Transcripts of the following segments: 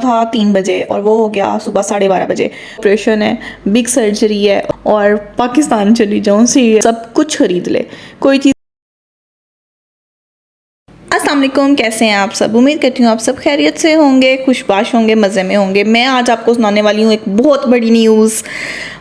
था 3 बजे और वो हो गया सुबह 12:30 बजे। ऑपरेशन है, बिग सर्जरी है और पाकिस्तान चली जाऊँ सी सब कुछ खरीद ले कोई चीज़। अस्सलाम वालेकुम, कैसे हैं आप सब? उम्मीद करती हूँ आप सब खैरियत से होंगे, खुशबाश होंगे, मज़े में होंगे। मैं आज आपको सुनाने वाली हूँ एक बहुत बड़ी न्यूज़।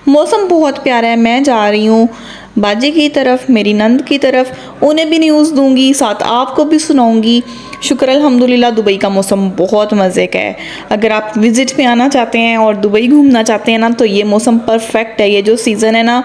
मौसम बहुत प्यारा है, मैं जा रही हूँ बाजी की तरफ, मेरी नंद की तरफ, उन्हें भी न्यूज़ दूंगी, साथ आपको भी सुनाऊंगी। शुक्र अल्हम्दुलिल्लाह दुबई का मौसम बहुत मज़े का है। अगर आप विज़िट पे आना चाहते हैं और दुबई घूमना चाहते हैं ना, तो ये मौसम परफेक्ट है। ये जो सीज़न है ना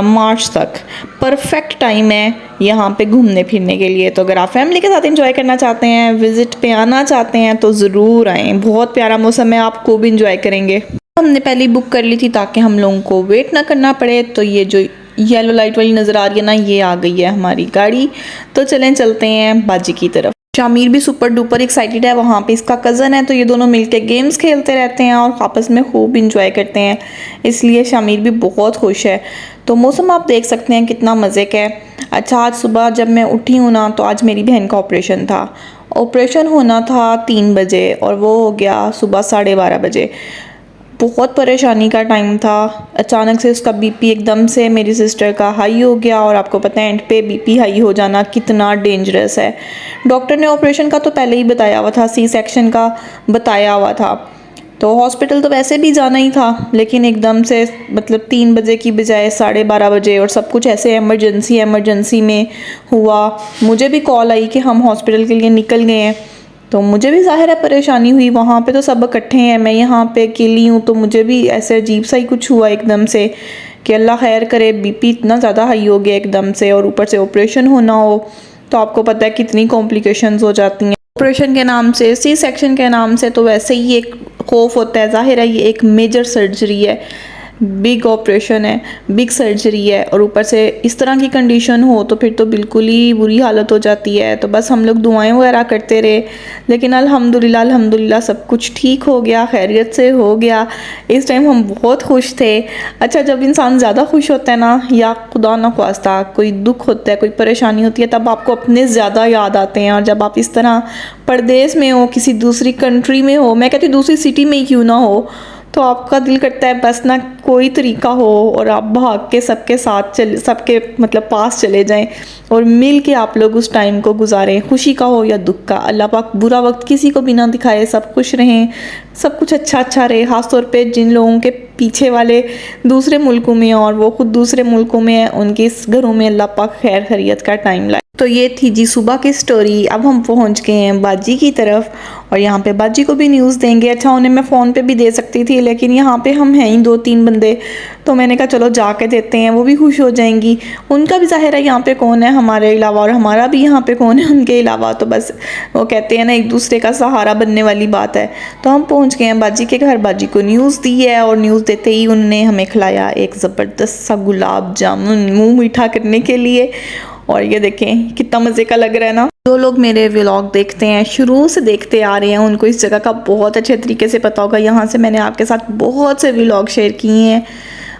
मार्च तक परफेक्ट टाइम है यहाँ पे घूमने फिरने के लिए। तो अगर आप फैमिली के साथ एंजॉय करना चाहते हैं, विज़िट पे आना चाहते हैं, तो ज़रूर आएँ। बहुत प्यारा मौसम है, आप खूब इंजॉय करेंगे। हमने पहले ही बुक कर ली थी ताकि हम लोगों को वेट ना करना पड़े। तो ये जो येलो लाइट वाली नज़र आ रही है ना, ये आ गई है हमारी गाड़ी। तो चलें चलते हैं बाजी की तरफ। शामिर भी सुपर डुपर एक्साइटेड है, वहाँ पे इसका कज़न है, तो ये दोनों मिलके गेम्स खेलते रहते हैं और आपस में खूब इंजॉय करते हैं, इसलिए शामिर भी बहुत खुश है। तो मौसम आप देख सकते हैं कितना मज़े का है। अच्छा, आज सुबह जब मैं उठी हूँ ना, तो आज मेरी बहन का ऑपरेशन था। ऑपरेशन होना था 3 बजे और वो हो गया सुबह 12:30 बजे। बहुत परेशानी का टाइम था। अचानक से उसका बीपी एकदम से मेरी सिस्टर का हाई हो गया, और आपको पता है एंड पे बीपी हाई हो जाना कितना डेंजरस है। डॉक्टर ने ऑपरेशन का तो पहले ही बताया हुआ था, सी सेक्शन का बताया हुआ था। तो हॉस्पिटल तो वैसे भी जाना ही था, लेकिन एकदम से मतलब 3 बजे की बजाय 12:30 बजे, और सब कुछ ऐसे इमरजेंसी में हुआ। मुझे भी कॉल आई कि हम हॉस्पिटल के लिए निकल गए हैं, तो मुझे भी ज़ाहिर है परेशानी हुई। वहाँ पे तो सब इकट्ठे हैं, मैं यहाँ पे अकेली हूँ, तो मुझे भी ऐसे अजीब सा ही कुछ हुआ एकदम से कि अल्लाह खैर करे। बीपी इतना ज़्यादा हाई हो गया एकदम से, और ऊपर से ऑपरेशन होना हो तो आपको पता है कितनी कॉम्प्लिकेशंस हो जाती हैं ऑपरेशन के नाम से, सी सेक्शन के नाम से। तो वैसे ही एक खौफ होता है, ज़ाहिर है ये एक मेजर सर्जरी है, बिग ऑपरेशन है, बिग सर्जरी है, और ऊपर से इस तरह की कंडीशन हो तो फिर तो बिल्कुल ही बुरी हालत हो जाती है। तो बस हम लोग दुआएं वगैरह करते रहे, लेकिन अल्हम्दुलिल्लाह सब कुछ ठीक हो गया, खैरियत से हो गया। इस टाइम हम बहुत खुश थे। अच्छा, जब इंसान ज़्यादा खुश होता है ना, या खुदा ना ख्वास्ता कोई दुख होता है, कोई परेशानी होती है, तब आपको अपने ज़्यादा याद आते हैं। और जब आप इस तरह परदेश में हो, किसी दूसरी कंट्री में हो, मैं कहती हूँ दूसरी सिटी में ही क्यों ना हो, तो आपका दिल करता है बस ना कोई तरीका हो और आप भाग के सबके साथ चले, सबके मतलब पास चले जाएं, और मिल के आप लोग उस टाइम को गुजारें, खुशी का हो या दुख का। अल्लाह पाक बुरा वक्त किसी को भी ना दिखाए, सब खुश रहें, सब कुछ अच्छा रहे। ख़ास तौर पे जिन लोगों के पीछे वाले दूसरे मुल्कों में और वो खुद दूसरे मुल्कों में हैं, उनके इस घरों में अल्लाह पाक खैर खैरियत का टाइम लाए। तो ये थी जी सुबह की स्टोरी। अब हम पहुंच गए हैं बाजी की तरफ, और यहाँ पे बाजी को भी न्यूज़ देंगे। अच्छा, उन्हें मैं फ़ोन पे भी दे सकती थी, लेकिन यहाँ पे हम हैं ही 2-3 बंदे, तो मैंने कहा चलो जाके देते हैं, वो भी खुश हो जाएंगी। उनका भी ज़ाहिर है यहाँ पे कौन है हमारे अलावा, और हमारा भी यहाँ पे कौन है उनके अलावा। तो बस वो कहते हैं ना, एक दूसरे का सहारा बनने वाली बात है। तो हम पहुँच गए हैं बाजी के घर, बाजी को न्यूज़ दी है, और न्यूज़ देते ही उन्होंने हमें खिलाया एक ज़बरदस्त सा गुलाब जामुन, मुँह मीठा करने के लिए। और ये देखें कितना मज़े का लग रहा है ना। जो लोग मेरे व्लॉग देखते हैं, शुरू से देखते आ रहे हैं, उनको इस जगह का बहुत अच्छे तरीके से पता होगा। यहाँ से मैंने आपके साथ बहुत से व्लॉग शेयर किए हैं।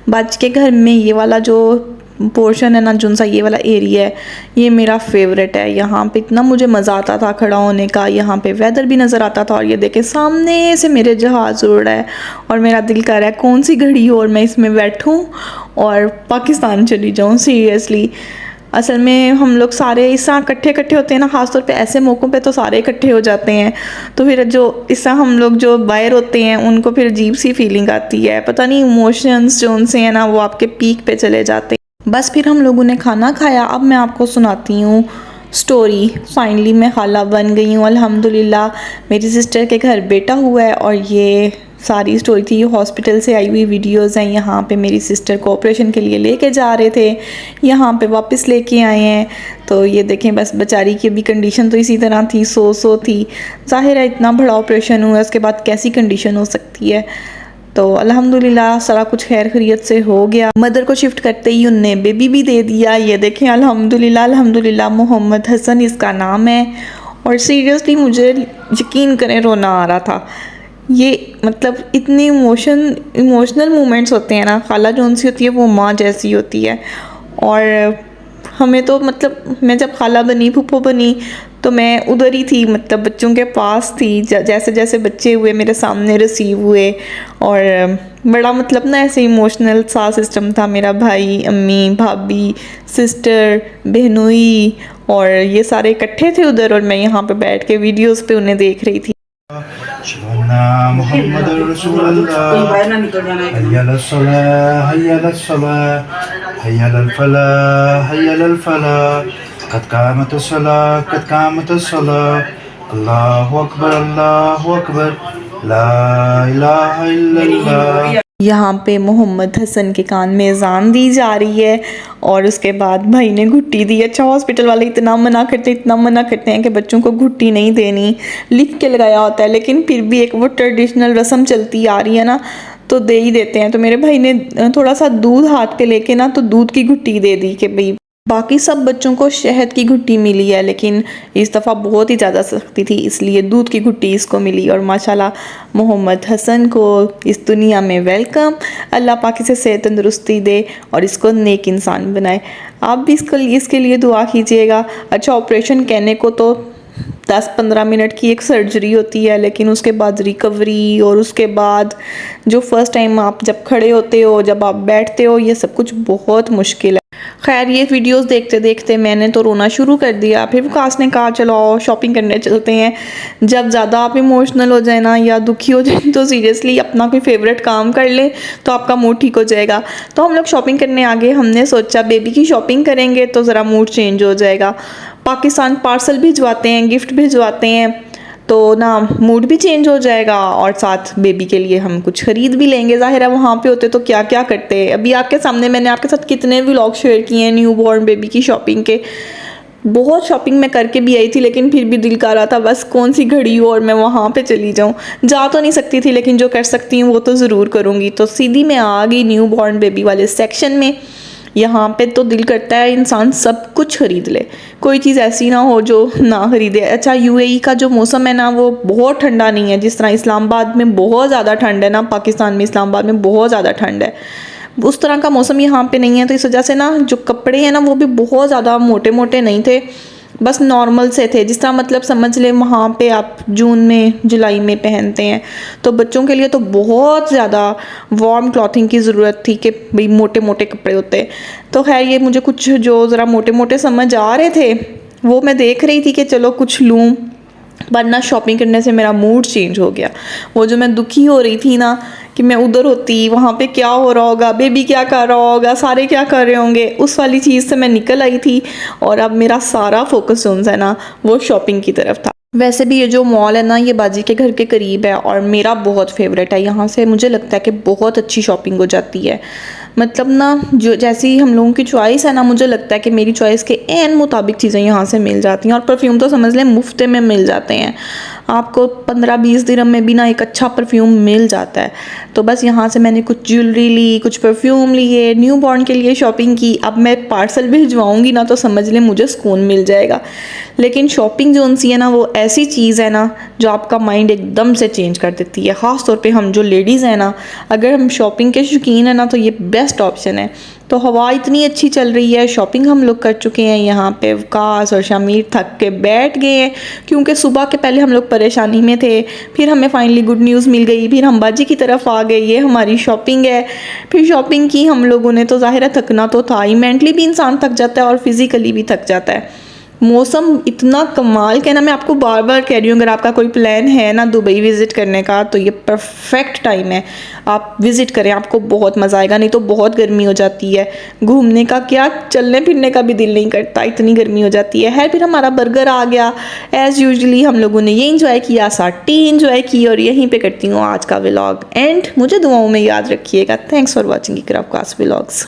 बाजी के घर में ये वाला जो पोर्शन है ना, जुन सा ये वाला एरिया है, ये मेरा फेवरेट है। यहाँ पे इतना मुझे मज़ा आता था खड़ा होने का, यहाँ पे वेदर भी नज़र आता था। और ये देखें सामने से मेरे जहाज़ उड़ रहा है, और मेरा दिल कर रहा है कौन सी घड़ी हो और मैं इसमें बैठूँ और पाकिस्तान चली जाऊँ। सीरियसली, असल में हम लोग सारे इस तरह इकट्ठे होते हैं ना, ख़ासतौर पे ऐसे मौक़ों पे तो सारे इकट्ठे हो जाते हैं। तो फिर जो इस तरह हम लोग जो बाहर होते हैं, उनको फिर अजीब सी फीलिंग आती है, पता नहीं इमोशंस जो उनसे हैं ना, वो आपके पीक पे चले जाते हैं। बस फिर हम लोगों ने खाना खाया। अब मैं आपको सुनाती हूँ स्टोरी। फाइनली मैं खाला बन गई हूँ अल्हम्दुलिल्लाह। मेरी सिस्टर के घर बेटा हुआ है, और ये सारी स्टोरी थी। ये हॉस्पिटल से आई हुई वीडियोस हैं। यहाँ पे मेरी सिस्टर को ऑपरेशन के लिए लेके जा रहे थे, यहाँ पे वापस लेके आए हैं। तो ये देखें, बस बेचारी की अभी कंडीशन तो इसी तरह थी, सो थी। ज़ाहिर है इतना बड़ा ऑपरेशन हुआ है, उसके बाद कैसी कंडीशन हो सकती है। तो अल्हम्दुलिल्लाह सारा कुछ खैर खैरियत से हो गया। मदर को शिफ्ट करते ही उनने बेबी भी दे दिया। ये देखें अल्हम्दुलिल्लाह मोहम्मद हसन इसका नाम है। और सीरियसली मुझे यकीन करें रोना आ रहा था। ये मतलब इतने इमोशनल मोमेंट्स होते हैं ना, खाला जोन सी होती है वो माँ जैसी होती है। और हमें तो मतलब मैं जब खाला बनी, फूफो बनी, तो मैं उधर ही थी, मतलब बच्चों के पास थी। जैसे जैसे बच्चे हुए मेरे सामने रिसीव हुए, और बड़ा मतलब ना ऐसे इमोशनल सा सिस्टम था। मेरा भाई, अम्मी, भाभी, सिस्टर, बहनोई और ये सारे इकट्ठे थे उधर, और मैं यहाँ पे बैठ के वीडियोस पे उन्हें देख रही थी। मुहम्मदुर रसूलुल्लाह हय्या अलस्सलाह हय्या अलस्सलाह हय्या अलल फलाह हय्या अलल फलाह कद कामतुस सलाह कद कामतुस सलाह अल्लाहु अकबर ला इलाहा इल्लल्लाह। यहाँ पे मोहम्मद हसन के कान में अजान दी जा रही है, और उसके बाद भाई ने घुट्टी दी। अच्छा, हॉस्पिटल वाले इतना मना करते हैं कि बच्चों को घुट्टी नहीं देनी, लिख के लगाया होता है, लेकिन फिर भी एक वो ट्रेडिशनल रस्म चलती आ रही है ना, तो दे ही देते हैं। तो मेरे भाई ने थोड़ा सा दूध हाथ पे लेके ना, तो दूध की घुट्टी दे दी कि भाई। बाकी सब बच्चों को शहद की घुट्टी मिली है, लेकिन इस दफ़ा बहुत ही ज़्यादा सख्ती थी, इसलिए दूध की घुट्टी इसको मिली। और माशाल्लाह मोहम्मद हसन को इस दुनिया में वेलकम। अल्लाह पाक इसे सेहत तंदुरुस्ती दे और इसको नेक इंसान बनाए। आप भी इसके लिए दुआ कीजिएगा। अच्छा, ऑपरेशन कहने को तो 10-15 मिनट की एक सर्जरी होती है, लेकिन उसके बाद रिकवरी, और उसके बाद जो फर्स्ट टाइम आप जब खड़े होते हो, जब आप बैठते हो, ये सब कुछ बहुत मुश्किल है। खैर, ये वीडियोस देखते देखते मैंने तो रोना शुरू कर दिया। फिर विकास ने कहा चलो आओ शॉपिंग करने चलते हैं। जब ज़्यादा आप इमोशनल हो जाए ना, या दुखी हो जाए, तो सीरियसली अपना कोई फेवरेट काम कर ले तो आपका मूड ठीक हो जाएगा। तो हम लोग शॉपिंग करने आ गए। हमने सोचा बेबी की शॉपिंग करेंगे तो ज़रा मूड चेंज हो जाएगा। पाकिस्तान पार्सल भिजवाते हैं, गिफ्ट भिजवाते हैं, तो ना मूड भी चेंज हो जाएगा, और साथ बेबी के लिए हम कुछ ख़रीद भी लेंगे। ज़ाहिर है वहाँ पे होते तो क्या क्या करते। अभी आपके सामने मैंने आपके साथ कितने व्लॉग शेयर किए हैं न्यू बॉर्न बेबी की शॉपिंग के। बहुत शॉपिंग मैं करके भी आई थी, लेकिन फिर भी दिल कर रहा था बस कौन सी घड़ी हो और मैं वहाँ पे चली जाऊँ। जा तो नहीं सकती थी, लेकिन जो कर सकती हूँ वो तो ज़रूर करूँगी। तो सीधी मैं आ गई न्यू बॉर्न बेबी वाले सेक्शन में। यहाँ पे तो दिल करता है इंसान सब कुछ खरीद ले, कोई चीज़ ऐसी ना हो जो ना खरीदे। अच्छा, यूएई का जो मौसम है ना, वो बहुत ठंडा नहीं है। जिस तरह इस्लामाबाद में बहुत ज़्यादा ठंड है ना, पाकिस्तान में इस्लामाबाद में बहुत ज़्यादा ठंड है, उस तरह का मौसम यहाँ पे नहीं है। तो इस वजह से ना जो कपड़े हैं ना, वो भी बहुत ज़्यादा मोटे मोटे नहीं थे, बस नॉर्मल से थे। जिस तरह मतलब समझ ले वहाँ पे आप जून में जुलाई में पहनते हैं। तो बच्चों के लिए तो बहुत ज़्यादा वार्म क्लॉथिंग की ज़रूरत थी कि भाई मोटे मोटे कपड़े होते। तो खैर, ये मुझे कुछ जो ज़रा मोटे मोटे समझ आ रहे थे वो मैं देख रही थी कि चलो कुछ लूँ, वरना शॉपिंग करने से मेरा मूड चेंज हो गया। वो जो मैं दुखी हो रही थी ना कि मैं उधर होती, वहाँ पे क्या हो रहा होगा, बेबी क्या कर रहा होगा, सारे क्या कर रहे होंगे, उस वाली चीज़ से मैं निकल आई थी। और अब मेरा सारा फोकस जो है ना, वो शॉपिंग की तरफ था। वैसे भी ये जो मॉल है ना, ये बाजी के घर के करीब है और मेरा बहुत फेवरेट है। यहाँ से मुझे लगता है कि बहुत अच्छी शॉपिंग हो जाती है। मतलब ना जो जैसी हम लोगों की चॉइस है ना, मुझे लगता है कि मेरी चॉइस के एन मुताबिक चीज़ें यहाँ से मिल जाती हैं। और परफ्यूम तो समझ लें मुफ्ते में मिल जाते हैं, आपको 15-20 दिरहम में भी ना एक अच्छा परफ्यूम मिल जाता है। तो बस यहाँ से मैंने कुछ ज्वेलरी ली, कुछ परफ्यूम लिए, न्यू बॉर्न के लिए शॉपिंग की। अब मैं पार्सल भिजवाऊँगी ना तो समझ लें मुझे सुकून मिल जाएगा। लेकिन शॉपिंग जो उनसी है ना, वो ऐसी चीज़ है ना जो आपका माइंड एकदम से चेंज कर देती है। ख़ास तौर पे हम जो लेडीज़ हैं ना, अगर हम शॉपिंग के शौकीन हैं ना, तो ये बेस्ट ऑप्शन है। तो हवा इतनी अच्छी चल रही है, शॉपिंग हम लोग कर चुके हैं। यहाँ पे वकास और शमीर थक के बैठ गए हैं, क्योंकि सुबह के पहले हम लोग परेशानी में थे। फिर हमें फाइनली गुड न्यूज़ मिल गई, फिर हम बाजी की तरफ आ गए। ये हमारी शॉपिंग है। फिर शॉपिंग की हम लोगों ने, तो ज़ाहिर है थकना तो था ही, मेंटली भी इंसान थक जाता है और फिज़िकली भी थक जाता है। मौसम इतना कमाल का है ना, मैं आपको बार बार कह रही हूँ, अगर आपका कोई प्लान है ना दुबई विज़िट करने का, तो ये परफेक्ट टाइम है, आप विज़िट करें, आपको बहुत मज़ा आएगा। नहीं तो बहुत गर्मी हो जाती है, घूमने का क्या, चलने फिरने का भी दिल नहीं करता, इतनी गर्मी हो जाती है। फिर हमारा बर्गर आ गया एज़ यूजली, हम लोगों ने ये इंजॉय किया, साथ टी इंजॉय की। और यहीं पर करती हूँ आज का व्लॉग एंड। मुझे दुआओं में याद रखिएगा। Thanks for watching Iqra Waqas vlogs.